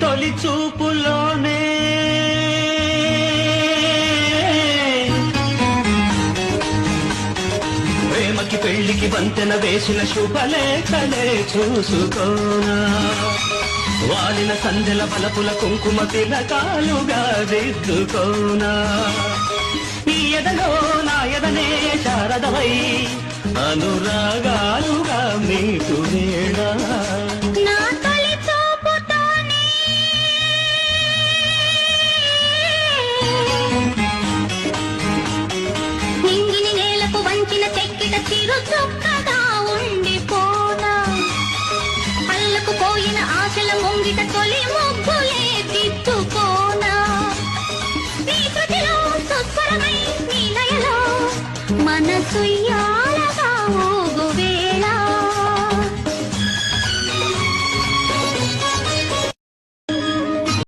తొలి చూపులోనే ప్రేమకి పెళ్లికి వంతెన వేసిన శుభలేఖలే చూసుకోనా వాలిన సంధ్యల బలపుల కుంకుమ తిలకాలుగా దిద్దుకోనా ఈ ఎదలో నా ఎదనే శారదవై అనురాగాలుగా మీకు వేళ నింగిని నేలకు వంచిన చెక్కిట చిరు చొక్కగా ఉండిపోనా అల్లకు పోయిన ఆశల ముంగిట తొలి ముగ్గులే దిద్దుకోనా నీ శృతిలో సుస్వరమై నీ లయలో మనసు